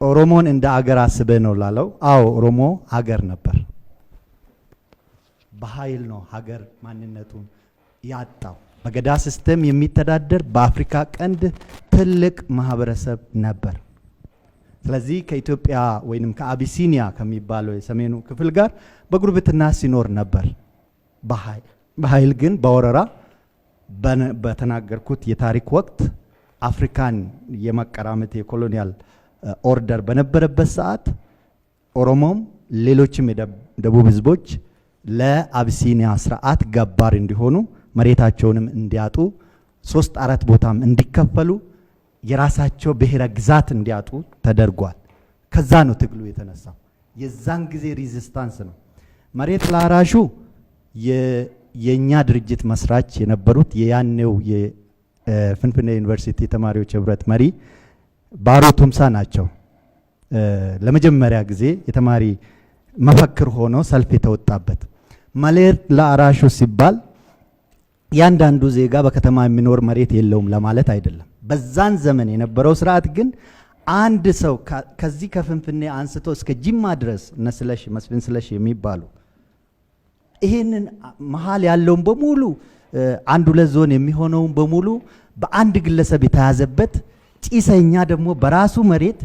ኦሮሞን እንደ አገር አስበ ነው ላለው አዎ ኦሮሞ ሀገር ነበር በኃይል ነው ሀገር ማንነቱን ያጣው በገዳ ሲስተም የሚተዳደር በአፍሪካ ቀንድ ትልቅ ማህበረሰብ ነበር ስለዚህ ከኢትዮጵያ ወይንም ከአቢሲኒያ ከሚባለው የሰሜኑ ክፍል ጋር በጉርብትና ሲኖር ነበር በኃይል ግን በወረራ በተናገርኩት የታሪክ ወቅት አፍሪካን የመቀራመት የኮሎኒያል ኦርደር በነበረበት ሰዓት ኦሮሞም ሌሎችም የደቡብ ህዝቦች ለአቢሲኒያ ስርዓት ገባር እንዲሆኑ መሬታቸውንም እንዲያጡ 3-4 ቦታም እንዲከፈሉ የራሳቸው ብሔረ ግዛት እንዲያጡ ተደርጓል ከዛ ነው ትግሉ የተነሳው የዛን ጊዜ ሬዚስታንስ ነው መሬት ላራሹ የኛ ድርጅት መስራች የነበሩት የያኔው የፍንፍኔ ዩኒቨርሲቲ ተማሪዎች ህብረት መሪ ባሮ ቱምሳ ናቸው ለመጀመሪያ ጊዜ የተማሪ መፈክር ሆኖ ሰልፍ የተወጣበት መሬት ላራሹ ሲባል ያንዳንዱ ዜጋ በከተማ የሚኖር መሬት የለውም ለማለት አይደለም በዛን ዘመን የነበረው ስርዓት ግን አንድ ሰው ከዚህ ከፍንፍኔ አንስቶ እስከ ጂማ ድረስ ነስለሽ መስፍን ስለሽ የሚባሉ ይሄንን መሃል ያለውን በሙሉ አንድ ሁለት ዞን የሚሆነውን በሙሉ በአንድ ግለሰብ የተያዘበት ጪሰኛ ደግሞ በራሱ መሬት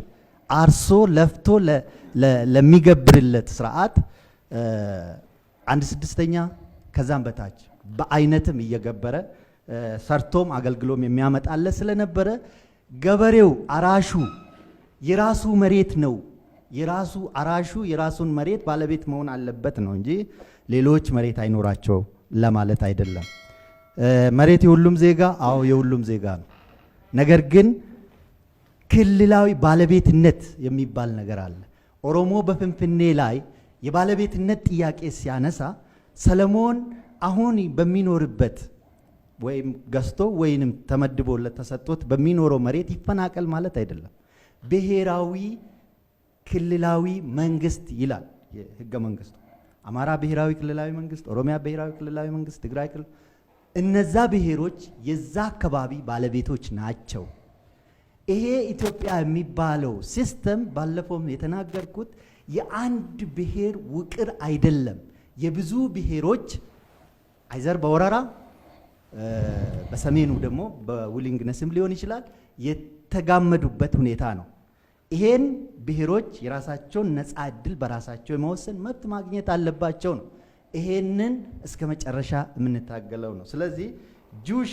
አርሶ ለፍቶ ለሚገብርለት ስርዓት 1/6 ከዛም በታች በአይነትም እየገበረ ሰርቶም አገልግሎም የሚያመጣለ ስለነበረ ገበሬው አራሹ የራሱ መሬት ነው የራሱ አራሹ የራሱን መሬት ባለቤት መሆን አለበት ነው እንጂ ሌሎች መሬት አይኖራቸው ለማለት አይደለም መሬት የሁሉም ዜጋ አዎ የሁሉም ዜጋ ነው ነገር ግን ክልላዊ ባለቤትነት የሚባል ነገር አለ ኦሮሞ በፍንፍኔ ላይ የባለቤትነት ጥያቄ ሲያነሳ ሰለሞን አሁን በሚኖርበት ወይም ገስቶ ወይንም ተመድቦለት ተሰጥቶት በሚኖረው መሬት ይፈናቀል ማለት አይደለም ብሔራዊ ክልላዊ መንግስት ይላል የህገ መንግስቱ አማራ ብሔራዊ ክልላዊ መንግስት ኦሮሚያ ብሔራዊ ክልላዊ መንግስት ትግራይ ክልል እነዛ ብሔሮች የዛ አካባቢ ባለቤቶች ናቸው ይሄ ኢትዮጵያ የሚባለው ሲስተም ባለፈውም የተናገርኩት የአንድ ብሔር ውቅር አይደለም የብዙ ብሔሮች አይዘር በወረራ በሰሜኑ ደግሞ በዊሊንግነስም ሊሆን ይችላል የተጋመዱበት ሁኔታ ነው ይሄን ብሔሮች የራሳቸውን ነፃ እድል በራሳቸው የመወሰን መብት ማግኘት አለባቸው ነው ይሄንን እስከ መጨረሻ የምንታገለው ነው ስለዚህ ጁሽ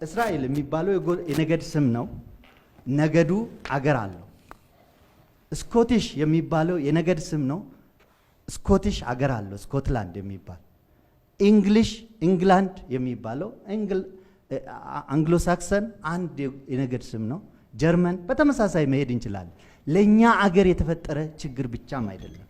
እስራኤል የሚባለው የነገድ ስም ነው ነገዱ አገር አለው ስኮቲሽ የሚባለው የነገድ ስም ነው ስኮቲሽ አገር አለው ስኮትላንድ የሚባል እንግሊሽ ኢንግላንድ የሚባለው አንግሎ ሳክሰን አንድ የነገድ ስም ነው ጀርመን በተመሳሳይ መሄድ እንችላለን ለኛ አገር የተፈጠረ ችግር ብቻም አይደለም